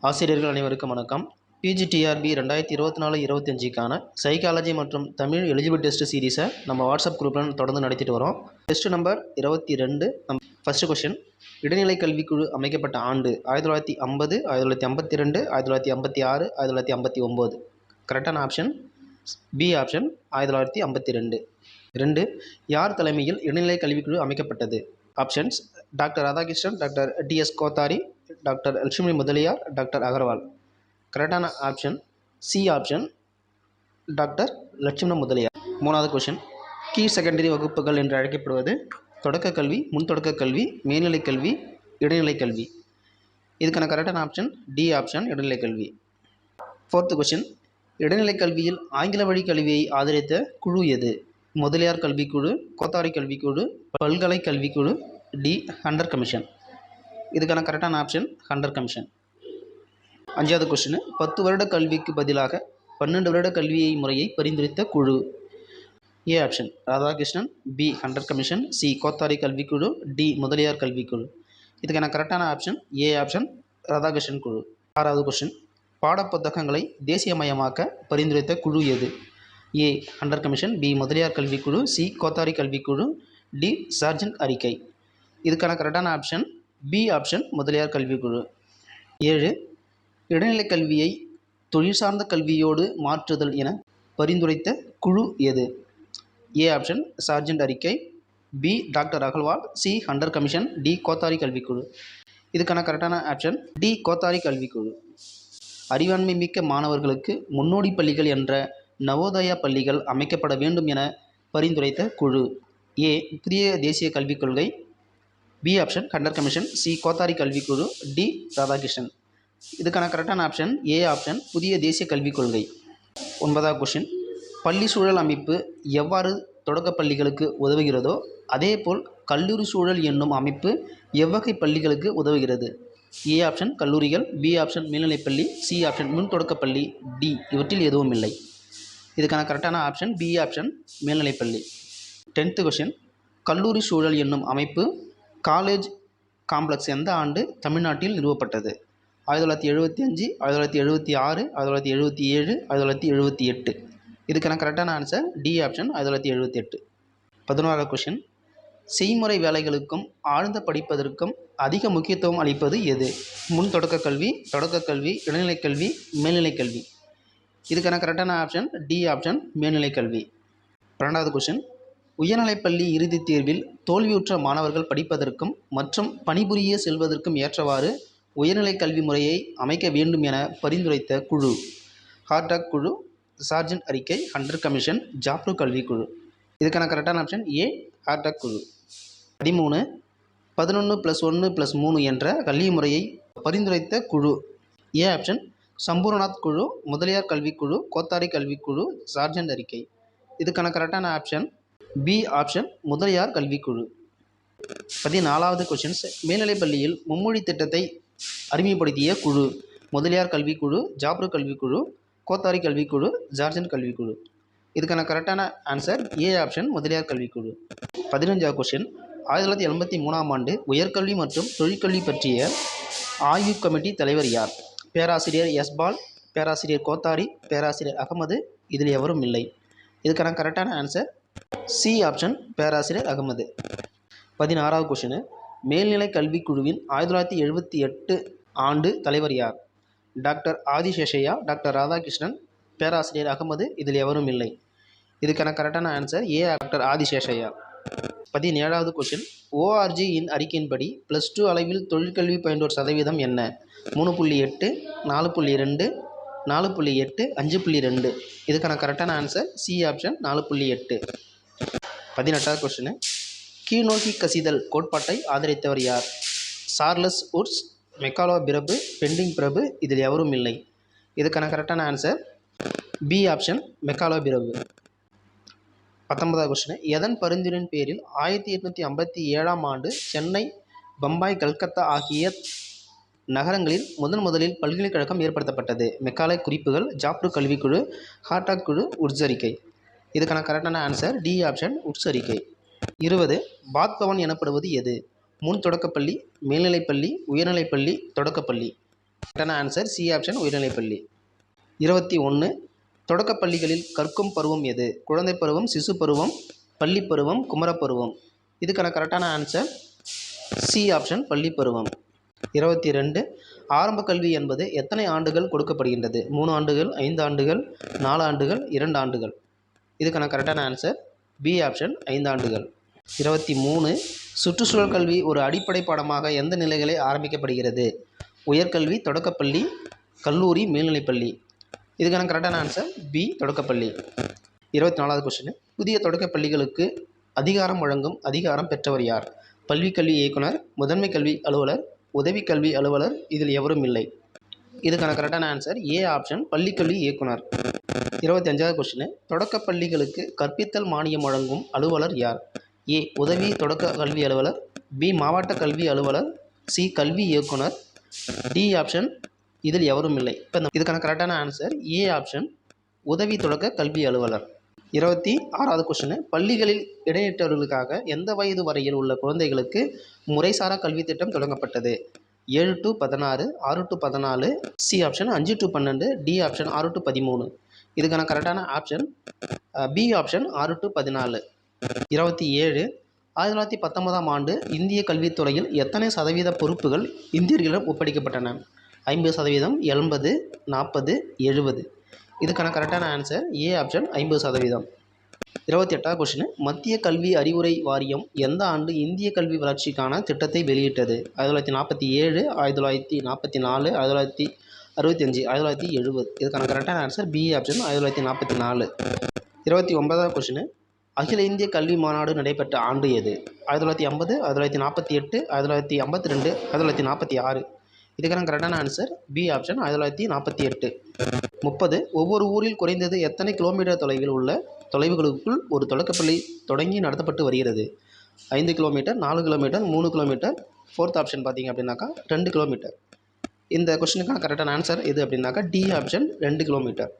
ஆசிரியர்கள் அனைவருக்கும் வணக்கம். பிஜிடிஆர்பி 2024-25க்கான சைக்காலஜி மற்றும் தமிழ் எலிஜிபிள் டெஸ்ட் சீரீஸை நம்ம வாட்ஸ்அப் குரூப்பில் தொடர்ந்து நடத்திட்டு வரோம். Test number 22. ஃபர்ஸ்ட் கொஸ்டின், இடைநிலை கல்விக்குழு அமைக்கப்பட்ட ஆண்டு 1950, 1952, 1956, 1959. கரெக்டான ஆப்ஷன் பி ஆப்ஷன் 1952. 2. யார் தலைமையில் இடைநிலை கல்விக்குழு அமைக்கப்பட்டது? Options doctor Radhakrishnan, doctor DS Kothari, doctor Lakshmi Mudaliar, doctor Agarwal. கரெக்டான option C option doctor Lakshmana Mudaliar. 3வது கொஷின், கீழ் செகண்டரி வகுப்புகள் என்று அழைக்கப்படுவது தொடக்க கல்வி, முன் தொடக்க கல்வி, மேல்நிலை கல்வி, இடைநிலை கல்வி. இதுக்கான கரெக்டான ஆப்ஷன் டி ஆப்ஷன் இடைநிலை கல்வி. 4th கொஷின், இடைநிலை கல்வியில் ஆங்கில வழி கல்வியை ஆதரித்த குழு எது? முதலியார் கல்விக்குழு, கோத்தாரி கல்விக்குழு, பல்கலை கல்விக்குழு, டி ஹண்டர் கமிஷன். இதுக்கான கரெக்டான ஆப்ஷன் ஹண்டர் கமிஷன். 5வது கொஸ்டின், 10 வருட கல்விக்கு பதிலாக 12 வருட கல்வியை முறையை பரிந்துரைத்த குழு? A option Radhakrishnan, B Hunter commission, C Kothari கல்விக்குழு, டி முதலியார் கல்விக்குழு. இதுக்கான கரெக்டான ஆப்ஷன் ஏ ஆப்ஷன் ராதாகிருஷ்ணன் குழு. 6வது கொஸ்டின், பாடப்புத்தகங்களை தேசியமயமாக்க பரிந்துரைத்த குழு எது? A Hunter commission, B Mudaliar கல்விக்குழு, சி கோத்தாரி கல்விக்குழு, டி சார்ஜன் அறிக்கை. இதுக்கான கரெக்டான ஆப்ஷன் பி ஆப்ஷன் முதலியார் கல்விக்குழு. 7. இடைநிலை கல்வியை தொழில் சார்ந்த கல்வியோடு மாற்றுதல் என பரிந்துரைத்த குழு எது? ஏ ஆப்ஷன் சார்ஜன்ட் அறிக்கை, B doctor Agarwal, C Hunter commission, D Kothari கல்விக்குழு. இதுக்கான கரெக்டான ஆப்ஷன் டி கோத்தாரி கல்விக்குழு. அறிவாண்மை மிக்க மாணவர்களுக்கு முன்னோடி பள்ளிகள் என்ற நவோதயா பள்ளிகள் அமைக்கப்பட வேண்டும் என பரிந்துரைத்த குழு? ஏ புதிய தேசிய கல்விக் கொள்கை, B option Hunter commission, C Kothari கல்விக்குழு, டி ராதாகிருஷ்ணன். இதுக்கான கரெக்டான ஆப்ஷன் ஏ ஆப்ஷன் புதிய தேசிய கல்விக் கொள்கை. 9வது கொஷின், பள்ளி சூழல் அமைப்பு எவ்வாறு தொடக்க பள்ளிகளுக்கு உதவுகிறதோ அதேபோல் கல்லூரி சூழல் என்னும் அமைப்பு எவ்வகை பள்ளிகளுக்கு உதவுகிறது? ஏ ஆப்ஷன் கல்லூரிகள், பி ஆப்ஷன் மேல்நிலைப்பள்ளி, சி ஆப்ஷன் முன் தொடக்கப்பள்ளி, டி இவற்றில் எதுவும் இல்லை. இதுக்கான கரெக்டான ஆப்ஷன் பி ஆப்ஷன் மேல்நிலைப்பள்ளி. 10th கொஷின், கல்லூரி சூழல் என்னும் அமைப்பு காலேஜ் காம்ப்ளெக்ஸ் எந்த ஆண்டு தமிழ்நாட்டில் நிறுவப்பட்டது? 1975, 1976, 1977, 1978. இதுக்கான கரெக்டான ஆன்சர் டி ஆப்ஷன் 1978. 11வது கொஷின், செய்முறை வேலைகளுக்கும் ஆழ்ந்த படிப்பதற்கும் அதிக முக்கியத்துவம் அளிப்பது எது? முன் தொடக்க கல்வி, தொடக்க கல்வி, இடைநிலை கல்வி, மேல்நிலை கல்வி. இதுக்கான கரெக்டான ஆப்ஷன் டி ஆப்ஷன் மேல்நிலை கல்வி. 12வது கொஷின், உயர்நிலைப்பள்ளி இறுதித் தேர்வில் தோல்வியுற்ற மாணவர்கள் படிப்பதற்கும் மற்றும் பணிபுரிய செல்வதற்கும் ஏற்றவாறு உயர்நிலை கல்வி முறையை அமைக்க வேண்டும் என பரிந்துரைத்த குழு? ஹார்டாக் குழு, சார்ஜன்ட் அறிக்கை, ஹண்டர் கமிஷன், ஜாப்ரு கல்விக்குழு. இதுக்கான கரெக்டான ஆப்ஷன் ஏ ஹார்டாக் குழு. 13. 11+1+3 என்ற கல்வி முறையை பரிந்துரைத்த குழு? ஏ ஆப்ஷன் சம்பூர்ணநாத் குழு, முதலியார் கல்விக்குழு, கோத்தாரி கல்விக்குழு, சார்ஜன்ட் அறிக்கை. இதுக்கான கரெக்டான ஆப்ஷன் பி ஆப்ஷன் முதலியார் கல்விக்குழு. 14வது கொஷின்ஸ், மேல்நிலைப்பள்ளியில் மும்மொழி திட்டத்தை அறிமுகப்படுத்திய குழு? முதலியார் கல்விக்குழு, ஜாப்ரு கல்விக்குழு, கோத்தாரி கல்விக்குழு, சார்ஜன்ட் கல்விக்குழு. இதுக்கான கரெக்டான ஆன்சர் ஏ ஆப்ஷன் முதலியார் கல்விக்குழு. 15வது கொஷின், 1983ஆம் ஆண்டு உயர்கல்வி மற்றும் தொழிற்கல்வி பற்றிய ஆய்வு கமிட்டி தலைவர் யார்? பேராசிரியர் எஸ் பால், பேராசிரியர் கோத்தாரி, பேராசிரியர் அகமது, இதில் எவரும் இல்லை. இதுக்கான கரெக்டான ஆன்சர் சி ஆப்ஷன் பேராசிரியர் அகமது. 16வது கொஷின், மேல்நிலை கல்விக்குழுவின் 1978 ஆண்டு தலைவர் யார்? டாக்டர் ஆதிசேஷையா, டாக்டர் ராதாகிருஷ்ணன், பேராசிரியர் அகமது, இதில் எவரும் இல்லை. இதுக்கான கரெக்டான ஆன்சர் ஏ டாக்டர் ஆதிசேஷையா. 17வது கொஷின், ஓஆர்ஜி இன் அறிக்கையின்படி +2 அளவில் தொழிற்கல்வி பயின்றோர் சதவீதம் என்ன? 3.8, 4.2, 4.8, 5.2. இதுக்கான கரெக்டான ஆன்சர் சி ஆப்ஷன் 4.8. 18வது கொஸ்டின், கீழ்நோக்கி கசிதல் கோட்பாட்டை ஆதரித்தவர் யார்? சார்லஸ் உட்ஸ், மெக்காலோ பிரபு, பெண்டிங் பிரபு, இதில் எவரும் இல்லை. இதுக்கான கரெக்டான ஆன்சர் பி ஆப்ஷன் மெக்காலோ பிரபு. 19வது கொஸ்டின், எதன் பரிந்துரையின் பேரில் 1857ஆம் ஆண்டு சென்னை, பம்பாய், கல்கத்தா ஆகிய நகரங்களில் முதலில் பல்கலைக்கழகம் ஏற்படுத்தப்பட்டது? மெக்காலே குறிப்புகள், ஜாப்ரு கல்விக்குழு, ஹார்டாக் குழு, உட்ஸ் அறிக்கை. இதுக்கான கரெக்டான ஆன்சர் டி ஆப்ஷன் உட்ஸ் அறிக்கை. 20. பாத் பவன் எனப்படுவது எது? முன் தொடக்கப்பள்ளி, மேல்நிலைப்பள்ளி, உயர்நிலைப்பள்ளி, தொடக்கப்பள்ளி. கரெக்டான ஆன்சர் சி ஆப்ஷன் உயர்நிலைப்பள்ளி. 21 தொடக்கப் பள்ளிகளில் கற்கும் பருவம் எது? குழந்தை பருவம், சிசு பருவம், பள்ளி பருவம், குமரப்பருவம். இதுக்கான கரெக்டான ஆன்சர் சி ஆப்ஷன் பள்ளி பருவம். 22 ஆரம்ப கல்வி என்பது எத்தனை ஆண்டுகள் கொடுக்கப்படுகின்றது? 3 ஆண்டுகள், 5 ஆண்டுகள், 4 ஆண்டுகள், 2 ஆண்டுகள். இதுக்கான கரெக்டான ஆன்சர் பி ஆப்ஷன் 5 ஆண்டுகள். 23 சுற்றுச்சூழல் கல்வி ஒரு அடிப்படை பாடமாக எந்த நிலைகளில் ஆரம்பிக்கப்படுகிறது? உயர்கல்வி, தொடக்கப்பள்ளி, கல்லூரி, மேல்நிலைப்பள்ளி. இதுக்கான கரெக்டான ஆன்சர் பி தொடக்கப்பள்ளி. 24வது கொஸ்டின் புதிய தொடக்கப் பள்ளிகளுக்கு அதிகாரம் வழங்கும் அதிகாரம் பெற்றவர் யார்? பள்ளிக்கல்வி இயக்குனர், முதன்மை கல்வி அலுவலர், உதவி கல்வி அலுவலர், இதில் எவரும் இல்லை. இதுக்கான கரெக்டான ஆன்சர் ஏ ஆப்ஷன் பள்ளிக்கல்வி இயக்குனர். 25வது கொஸ்டின் தொடக்கப் பள்ளிகளுக்கு கற்பித்தல் மானியம் வழங்கும் அலுவலர் யார்? ஏ உதவி தொடக்க கல்வி அலுவலர், பி மாவட்ட கல்வி அலுவலர், சி கல்வி இயக்குனர், டி ஆப்ஷன் இதில் எவரும் இல்லை. இப்போ இதுக்கான கரெக்டான ஆன்சர் ஏ ஆப்ஷன் உதவி தொடக்க கல்வி அலுவலர். 26வது கொஸ்டின் பள்ளிகளில் இடைநிற்றவர்களுக்காக எந்த வயது வரையில் உள்ள குழந்தைகளுக்கு முறைசாரா கல்வி திட்டம் தொடங்கப்பட்டது? 7 to 16, 6 to 14, C option 5 to 12, D option 6 to 13. இதுக்கான கரெக்டான ஆப்ஷன் பி ஆப்ஷன் 6 to 14. 27 1919ஆம் ஆண்டு இந்திய கல்வித்துறையில் எத்தனை சதவீத பொறுப்புகள் இந்தியர்களிடம் ஒப்படைக்கப்பட்டன? 50%, 80, 40, 70. இதுக்கான கரெக்டான ஆன்சர் ஏ ஆப்ஷன் 50%. 28வது கொஸ்டின் மத்திய கல்வி அறிவுரை வாரியம் எந்த ஆண்டு இந்திய கல்வி வளர்ச்சிக்கான திட்டத்தை வெளியிட்டது? 1947, 1944, 1965, 1970. இதுக்கான கரெக்டான ஆன்சர் பி ஆப்ஷன் 1944. 29வது கொஸ்டின் அகில இந்திய கல்வி மாநாடு நடைபெற்ற ஆண்டு எது? 1950, 1948, 1952, 1946. இதுக்கான கரெக்டான ஆன்சர் பி ஆப்ஷன் 1948. 30 ஒவ்வொரு ஊரில் குறைந்தது எத்தனை கிலோமீட்டர் தொலைவில் உள்ள தொலைவுகளுக்குள் ஒரு தொடக்கப்பள்ளி தொடங்கி நடத்தப்பட்டு வருகிறது? 5 kilometre, 4 kilometre, 3 kilometre. Fourth option பார்த்தீங்க அப்படின்னாக்கா 2 கிலோமீட்டர். இந்த கொஸ்டினுக்கான கரெக்டான ஆன்சர் எது அப்படின்னாக்கா டி ஆப்ஷன் 2 கிலோமீட்டர்.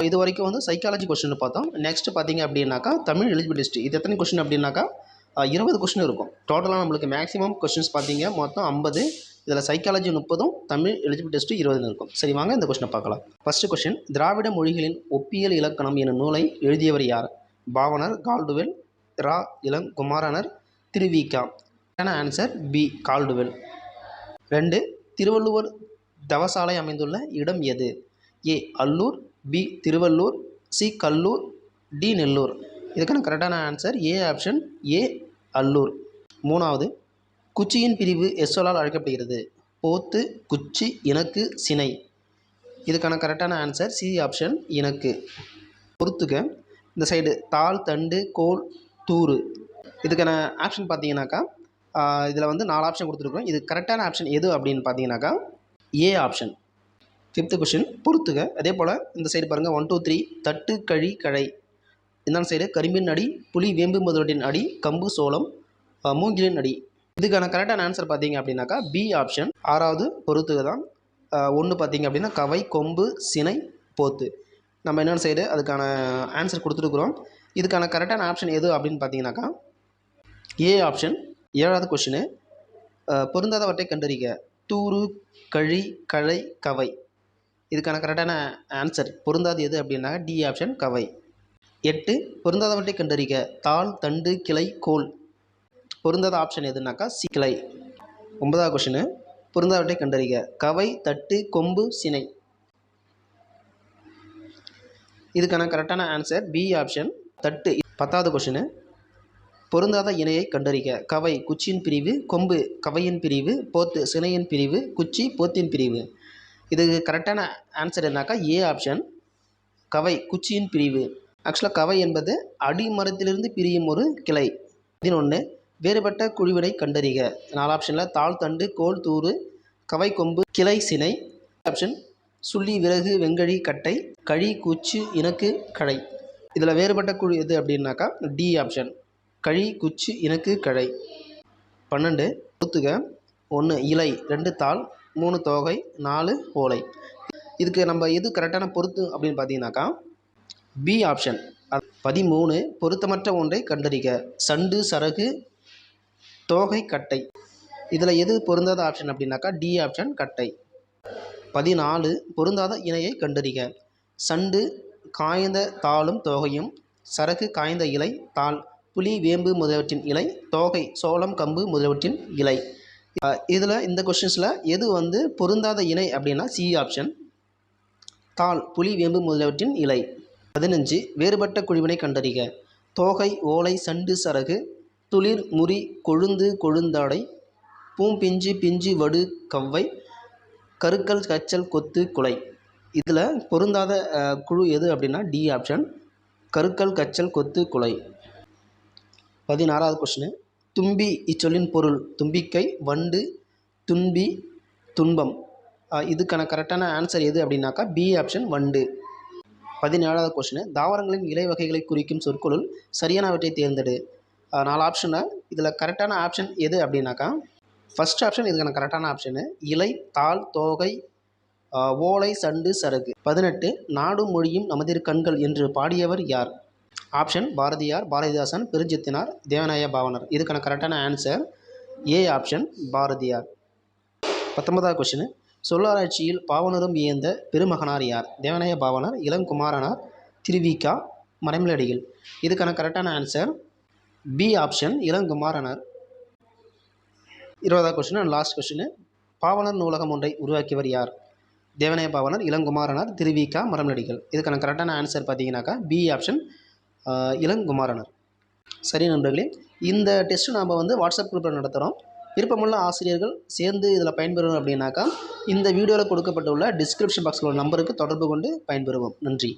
இது வரைக்கும் வந்து சைக்காலஜி கொஸ்டின் பார்த்தோம். நெக்ஸ்ட் பார்த்தீங்க அப்படின்னாக்கா தமிழ் எலிஜிபிலிட்டி டெஸ்ட். இது எத்தனை கொஸ்டின் அப்படின்னாக்கா 20 கொஸ்டின் இருக்கும். டோட்டலாக நம்மளுக்கு மேக்ஸிமம் கொஸ்டின்ஸ் பார்த்தீங்க மொத்தம் 50. இதில் சைக்காலஜி 30, தமிழ் எலிஜிபிலிட்டி டெஸ்ட்டு 20 இருக்கும். சரி வாங்க இந்த கொஸ்டினை பார்க்கலாம். ஃபஸ்ட்டு கொஸ்டின் திராவிட மொழிகளின் ஒப்பியல் இலக்கணம் எனும் நூலை எழுதியவர் யார்? Pavanar, Caldwell, Ra Ilangkumaranar, Thiruvika. Answer B Caldwell. 2 Thiruvalluvar தவசாலை அமைந்துள்ள இடம் எது? A Allur, B Thiruvallur, C Kallur, D Nellore. இதுக்கான கரெக்டான answer A option A Allur. 3வது குச்சியின் பிரிவு எஸ்ஸொலால் அழைக்கப்படுகிறது? போத்து, குச்சி, இணக்கு, சினை. இதுக்கான கரெக்டான ஆன்சர் சி ஆப்ஷன் இணக்கு. பொறுத்துக்க இந்த சைடு தாள், தண்டு, கோல், தூறு. இதுக்கான ஆப்ஷன் பார்த்தீங்கன்னாக்கா இதில் வந்து 4 ஆப்ஷன் கொடுத்துருக்கோம். இது கரெக்டான ஆப்ஷன் எது அப்படின்னு பார்த்தீங்கன்னாக்கா ஏ ஆப்ஷன். 5th கொஸ்டின் பொறுத்துக. அதே போல் இந்த சைடு பாருங்கள் 1 2 3 தட்டு, கழி, கழை. இந்த சைடு கரும்பின் அடி, புலி, வேம்பு முதலின் அடி, கம்பு, சோளம், மூங்கிலின் அடி. இதுக்கான கரெக்டான ஆன்சர் பார்த்தீங்க அப்படின்னாக்கா பி ஆப்ஷன் 6வது பொறுத்துக தான். 1 பார்த்தீங்க அப்படின்னா கவை, கொம்பு, சினை, போத்து. நம்ம என்னென்ன சைடு அதுக்கான ஆன்சர் கொடுத்துருக்குறோம். இதுக்கான கரெக்டான ஆப்ஷன் எது அப்படின்னு பார்த்தீங்கன்னாக்கா ஏ ஆப்ஷன். 7வது கொஸ்டின் பொருந்தாதவற்றை கண்டறிக. தூறு, கழி, கழை, கவை. இதுக்கான கரெக்டான ஆன்சர் பொருந்தாது எது அப்படின்னா டி ஆப்ஷன் கவை. 8 பொருந்தாதவற்றை கண்டறிக. தாள், தண்டு, கிளை, கோல். பொருந்தாத ஆப்ஷன் எதுனாக்கா சி கிளை. 9வது கொஸ்டின் பொருந்தாதவற்றை கண்டறிக. கவை, தட்டு, கொம்பு, சினை. இதுக்கான கரெக்டான ஆன்சர் பி ஆப்ஷன் தட்டு. 10வது கொஸ்டின் பொருந்தாத இணையை கண்டறிக. கவை குச்சியின் பிரிவு, கொம்பு கவையின் பிரிவு, போத்து சினையின் பிரிவு, குச்சி போத்தின் பிரிவு. இதுக்கு கரெக்டான ஆன்சர் என்னாக்கா ஏ ஆப்ஷன் கவை குச்சியின் பிரிவு. ஆக்சுவலாக கவை என்பது அடிமரத்திலிருந்து பிரியும் ஒரு கிளை. 11 வேறுபட்ட குழுவினை கண்டறிக. 4 ஆப்ஷனில் தாள், தண்டு, கோல், தூறு, கவை, கொம்பு, கிளை, சினை. ஆப்ஷன் சுள்ளி, விறகு, வெங்கழி, கட்டை, கழி, குச்சி, இணக்கு, கழை. இதில் வேறுபட்ட குழு எது அப்படின்னாக்கா டி ஆப்ஷன் கழி, குச்சி, இணக்கு, கழை. 12 பொறுத்துக. 1 இலை, 2 தாள், 3 தோகை, 4 ஓலை. இதுக்கு நம்ம எது கரெக்டான பொறுத்து அப்படின்னு பார்த்தீங்கன்னாக்கா பி ஆப்ஷன். 13 பொருத்தமற்ற ஒன்றை கண்டறிக. சண்டு, சரகு, தோகை, கட்டை. இதில் எது பொருந்தாத ஆப்ஷன் அப்படின்னாக்கா டி ஆப்ஷன் கட்டை. 14 பொருந்தாத இணையை கண்டறிக. சண்டு காய்ந்த தாளும் தோகையும், சரகு காய்ந்த இலை, தாள் புளி வேம்பு முதலியவற்றின் இலை, தோகை சோளம் கம்பு முதலியவற்றின் இலை. இதில் இந்த கொஷின்ஸில் எது வந்து பொருந்தாத இணை அப்படின்னா சி ஆப்ஷன், தாள் புளி வேம்பு முதலியவற்றின் இலை. 15 வேறுபட்ட குழுவினை கண்டறிக. தோகை ஓலை சண்டு சரகு, துளிர் முறி கொழுந்து கொழுந்தாடை, பூம்பிஞ்சு பிஞ்சு வடு கவ்வை, கருக்கல் கச்சல் கொத்து குலை. இதில் பொருந்தாத குழு எது அப்படின்னா டி ஆப்ஷன், கருக்கல் கச்சல் கொத்து குலை. 16வது கொஸ்டின். தும்பி இச்சொல்லின் பொருள் தும்பிக்கை, வண்டு, துன்பி, துன்பம். இதுக்கான கரெக்டான ஆன்சர் எது அப்படின்னாக்கா பி ஆப்ஷன் வண்டு. 17வது கொஸ்டின். தாவரங்களின் இலை வகைகளை குறிக்கும் சொற்களுள் சரியானவற்றை தேர்ந்தெடு. 4 ஆப்ஷனில் இதில் கரெக்டான ஆப்ஷன் எது அப்படின்னாக்கா ஃபஸ்ட் ஆப்ஷன் இதுக்கான கரெக்டான ஆப்ஷனு. இலை, தாள், தோகை, ஓலை, சண்டு, சரகு. 18 நாடும் மொழியும் நமதிரு கண்கள் என்று பாடியவர் யார்? ஆப்ஷன் பாரதியார், பாரதிதாசன், பெருஞ்சித்தினார், தேவநாய பாவனர். இதுக்கான கரெக்டான ஆன்சர் ஏ ஆப்ஷன் பாரதியார். 19வது கொஸ்டின். சொல்லாராய்ச்சியில் பாவனரும் வியந்த பெருமகனார் யார்? தேவநாய பாவனர், இளங்குமாரனார், திருவிக்கா, மறைமலடிகள். இதுக்கான கரெக்டான ஆன்சர் பி ஆப்ஷன் இளங்குமாரனார். 20வது question and last question. Pavanar நூலகம் ஒன்றை உருவாக்கியவர் யார்? தேவநாய பாவனர், இளங்குமாரனார், திருவிக்கா, மறைமலடிகள். இதுக்கான கரெக்டான ஆன்சர் பார்த்தீங்கன்னாக்கா பி ஆப்ஷன் இளங்குமாரனார். சரி நண்பர்களே, இந்த டெஸ்ட்டு நாம் வந்து வாட்ஸ்அப் குரூப்பில் நடத்துகிறோம். விருப்பமுள்ள ஆசிரியர்கள் சேர்ந்து இதில் பயன்பெறணும் அப்படின்னாக்கா இந்த வீடியோவில் கொடுக்கப்பட்டுள்ள டிஸ்கிரிப்ஷன் பாக்ஸில் உள்ள நம்பருக்கு தொடர்பு கொண்டு பயன்பெறுவோம். நன்றி.